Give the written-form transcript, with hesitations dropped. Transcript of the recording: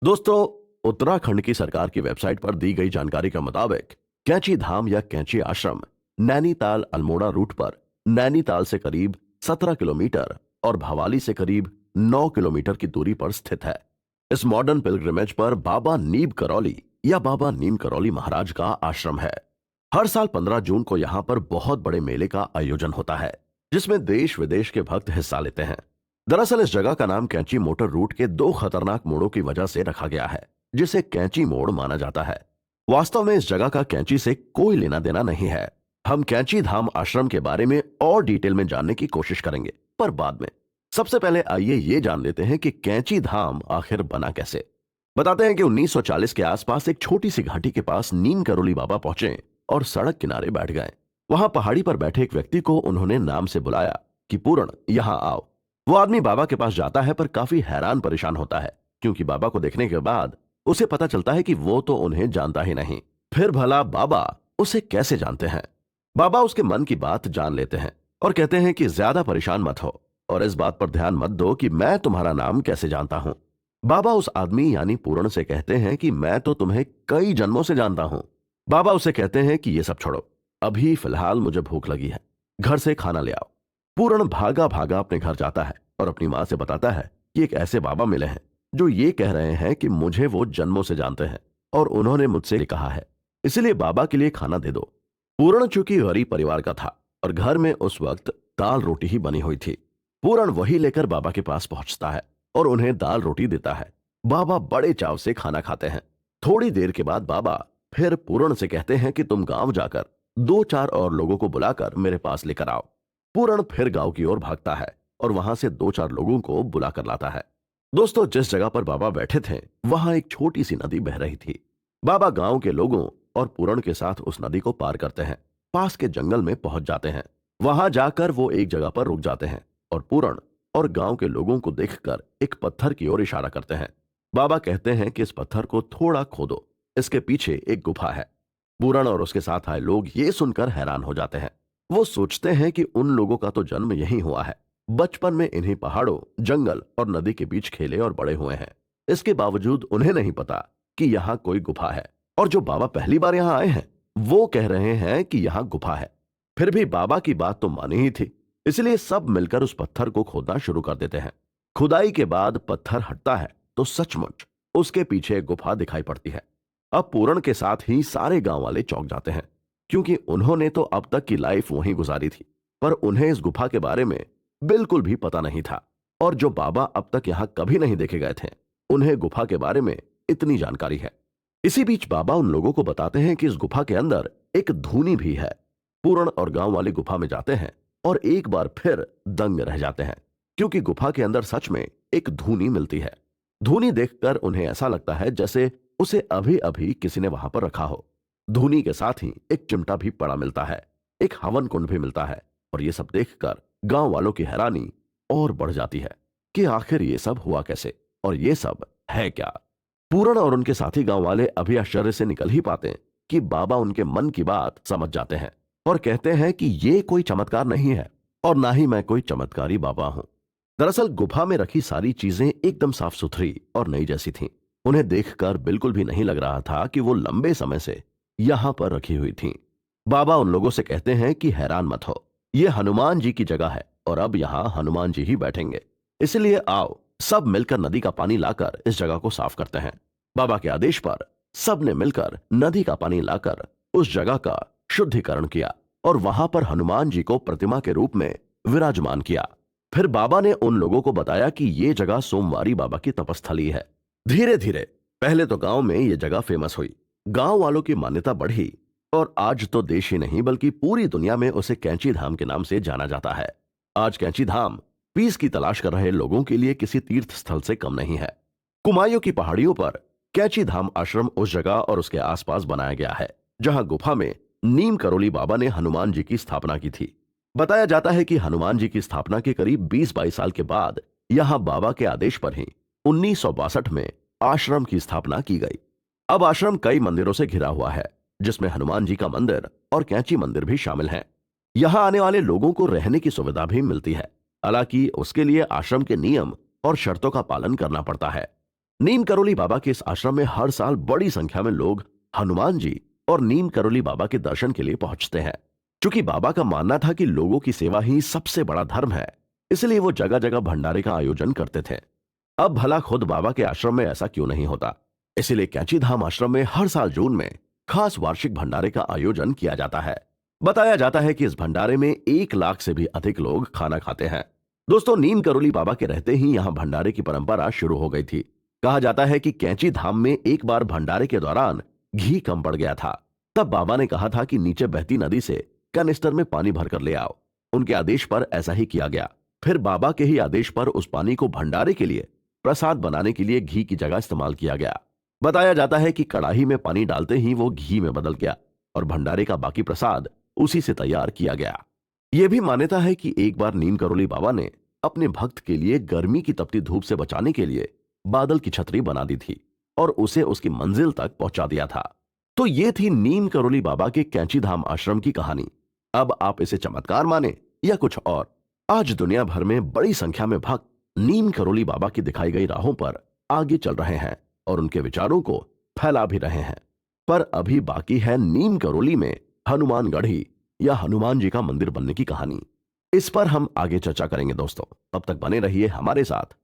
दोस्तों, उत्तराखंड की सरकार की वेबसाइट पर दी गई जानकारी के मुताबिक कैंची धाम या कैंची आश्रम नैनीताल अल्मोड़ा रूट पर नैनीताल से करीब 17 किलोमीटर और भवाली से करीब 9 किलोमीटर की दूरी पर स्थित है। इस मॉडर्न पिलग्रिमेज पर बाबा नीब करौली या बाबा नीम करौली महाराज का आश्रम है। हर साल 15 जून को यहाँ पर बहुत बड़े मेले का आयोजन होता है, जिसमें देश विदेश के भक्त हिस्सा लेते हैं। दरअसल इस जगह का नाम कैंची मोटर रूट के दो खतरनाक मोड़ों की वजह से रखा गया है, जिसे कैंची मोड़ माना जाता है। वास्तव में इस जगह का कैंची से कोई लेना देना नहीं है। हम कैंची धाम आश्रम के बारे में और डिटेल में जानने की कोशिश करेंगे, पर बाद में। सबसे पहले आइए ये जान लेते हैं कि कैंची धाम आखिर बना कैसे। बताते हैं कि 1940 के आसपास एक छोटी सी घाटी के पास नीम करोली बाबा पहुंचे और सड़क किनारे बैठ गए। वहां पहाड़ी पर बैठे एक व्यक्ति को उन्होंने नाम से बुलाया कि पूर्ण, यहां आओ। वो आदमी बाबा के पास जाता है, पर काफी हैरान परेशान होता है, क्योंकि बाबा को देखने के बाद उसे पता चलता है कि वो तो उन्हें जानता ही नहीं। फिर भला बाबा उसे कैसे जानते हैं? बाबा उसके मन की बात जान लेते हैं और कहते हैं कि ज्यादा परेशान मत हो और इस बात पर ध्यान मत दो कि मैं तुम्हारा नाम कैसे जानता हूं। बाबा उस आदमी यानी पूर्ण से कहते हैं कि मैं तो तुम्हें कई जन्मों से जानता हूं। बाबा उसे कहते हैं कि ये सब छोड़ो, अभी फिलहाल मुझे भूख लगी है, घर से खाना ले आओ। पूर्ण भागा भागा अपने घर जाता है और अपनी मां से बताता है कि एक ऐसे बाबा मिले हैं जो ये कह रहे हैं कि मुझे वो जन्मों से जानते हैं और उन्होंने मुझसे कहा है, इसलिए बाबा के लिए खाना दे दो। पूर्ण चूंकि गरीब परिवार का था और घर में उस वक्त दाल रोटी ही बनी हुई थी। पूर्ण वही लेकर बाबा के पास पहुंचता है और उन्हें दाल रोटी देता है। बाबा बड़े चाव से खाना खाते हैं। थोड़ी देर के बाद बाबा फिर पूर्ण से कहते हैं कि तुम गांव जाकर दो चार और लोगों को बुलाकर मेरे पास लेकर आओ। पूर्ण फिर गांव की ओर भागता है और वहां से दो चार लोगों को बुलाकर लाता है। दोस्तों, जिस जगह पर बाबा बैठे थे वहां एक छोटी सी नदी बह रही थी। बाबा गांव के लोगों और पूर्ण के साथ उस नदी को पार करते हैं, पास के जंगल में पहुंच जाते हैं। वहां जाकर वो एक जगह पर रुक जाते हैं और पूर्ण और गांव के लोगों को देखकर एक पत्थर की ओर इशारा करते हैं। बाबा कहते हैं कि इस पत्थर को थोड़ा खोदो, इसके पीछे एक गुफा है। पूर्ण और उसके साथ आए लोग ये सुनकर हैरान हो जाते हैं। वो सोचते हैं कि उन लोगों का तो जन्म यहीं हुआ है, बचपन में इन्हीं पहाड़ों, जंगल और नदी के बीच खेले और बड़े हुए हैं। इसके बावजूद उन्हें नहीं पता कि यहाँ कोई गुफा है, और जो बाबा पहली बार यहाँ आए हैं वो कह रहे हैं कि यहाँ गुफा है। फिर भी बाबा की बात तो मानी ही थी, इसलिए सब मिलकर उस पत्थर को खोदना शुरू कर देते हैं। खुदाई के बाद पत्थर हटता है तो सचमुच उसके पीछे एक गुफा दिखाई पड़ती है। अब पूर्ण के साथ ही सारे गांव वाले चौंक जाते हैं, क्योंकि उन्होंने तो अब तक की लाइफ वहीं गुजारी थी, पर उन्हें इस गुफा के बारे में बिल्कुल भी पता नहीं था। और जो बाबा अब तक यहां कभी नहीं देखे गए थे, उन्हें गुफा के बारे में इतनी जानकारी है। इसी बीच बाबा उन लोगों को बताते हैं कि इस गुफा के अंदर एक धूनी भी है। पूर्ण और गांव वाले गुफा में जाते हैं और एक बार फिर दंग रह जाते हैं, क्योंकि गुफा के अंदर सच में एक धूनी मिलती है। धूनी देखकर उन्हें ऐसा लगता है जैसे उसे अभी अभी किसी ने वहां पर रखा हो। धूनी के साथ ही एक चिमटा भी पड़ा मिलता है, एक हवन कुंड भी मिलता है। और ये सब देखकर गांव वालों की हैरानी और बढ़ जाती है कि आखिर ये सब हुआ कैसे और ये सब है क्या। पूर्ण और उनके साथी गांव वाले अभी आश्चर्य से निकल ही पाते हैं कि बाबा उनके मन की बात समझ जाते हैं और कहते हैं कि ये कोई चमत्कार नहीं है और ना ही मैं कोई चमत्कारी बाबा हूं। दरअसल गुफा में रखी सारी चीजें एकदम साफ सुथरी और नई जैसी थीं। उन्हें देखकर बिल्कुल भी नहीं लग रहा था कि वो लंबे समय से यहां पर रखी हुई थीं। बाबा उन लोगों से कहते हैं कि हैरान मत हो, ये हनुमान जी की जगह है और अब यहां हनुमान जी ही बैठेंगे, इसलिए आओ सब मिलकर नदी का पानी लाकर इस जगह को साफ करते हैं। बाबा के आदेश पर सब ने मिलकर नदी का पानी लाकर उस जगह का शुद्धिकरण किया और वहां पर हनुमान जी को प्रतिमा के रूप में विराजमान किया। फिर बाबा ने उन लोगों को बताया कि ये जगह सोमवारी बाबा की तपस्थली है। धीरे धीरे पहले तो गांव में ये जगह फेमस हुई, गांव वालों की मान्यता बढ़ी और आज तो देश ही नहीं बल्कि पूरी दुनिया में उसे कैंची धाम के नाम से जाना जाता है। आज कैंची धाम पीस की तलाश कर रहे लोगों के लिए किसी तीर्थ स्थल से कम नहीं है। कुमायूं की पहाड़ियों पर कैंची धाम आश्रम उस जगह और उसके आसपास बनाया गया है जहां गुफा में नीम करोली बाबा ने हनुमान जी की स्थापना की थी। बताया जाता है कि हनुमान जी की स्थापना के करीब 20-22 साल के बाद यहां बाबा के आदेश पर ही 1962 में आश्रम की स्थापना की गई। अब आश्रम कई मंदिरों से घिरा हुआ है, जिसमें हनुमान जी का मंदिर और कैंची मंदिर भी शामिल हैं। यहां आने वाले लोगों को रहने की सुविधा भी मिलती है, हालांकि उसके लिए आश्रम के नियम और शर्तों का पालन करना पड़ता है। नीम करोली बाबा के इस आश्रम में हर साल बड़ी संख्या में लोग हनुमान जी और नीम करोली बाबा के दर्शन के लिए पहुंचते हैं। क्योंकि बाबा का मानना था कि लोगों की सेवा ही सबसे बड़ा धर्म है, इसलिए वो जगह जगह भंडारे का आयोजन करते थे। अब भला खुद बाबा के आश्रम में ऐसा क्यों नहीं होता, इसीलिए कैंची धाम आश्रम में हर साल जून में खास वार्षिक भंडारे का आयोजन किया जाता है। बताया जाता है कि इस भंडारे में 1 लाख से भी अधिक लोग खाना खाते हैं। दोस्तों, नीम करोली बाबा के रहते ही यहाँ भंडारे की परंपरा शुरू हो गई थी। कहा जाता है कि कैंची धाम में एक बार भंडारे के दौरान घी कम पड़ गया था। तब बाबा ने कहा था कि नीचे बहती नदी से कैनिस्टर में पानी भरकर ले आओ। उनके आदेश पर ऐसा ही किया गया। फिर बाबा के ही आदेश पर उस पानी को भंडारे के लिए प्रसाद बनाने के लिए घी की जगह इस्तेमाल किया गया। बताया जाता है कि कड़ाही में पानी डालते ही वो घी में बदल गया और भंडारे का बाकी प्रसाद उसी से तैयार किया गया। यह भी मान्यता है कि एक बार नीम करोली बाबा ने अपने भक्त के लिए गर्मी की तपती धूप से बचाने के लिए बादल की छतरी बना दी थी और उसे उसकी मंजिल तक पहुंचा दिया था। तो ये थी नीम करोली बाबा के कैंची धाम आश्रम की कहानी। अब आप इसे चमत्कार माने या कुछ और, आज दुनिया भर में बड़ी संख्या में भक्त नीम करोली बाबा की दिखाई गई राहों पर आगे चल रहे हैं और उनके विचारों को फैला भी रहे हैं। पर अभी बाकी है नीम करोली में हनुमानगढ़ी या हनुमान जी का मंदिर बनने की कहानी। इस पर हम आगे चर्चा करेंगे दोस्तों। तब तक बने रहिए हमारे साथ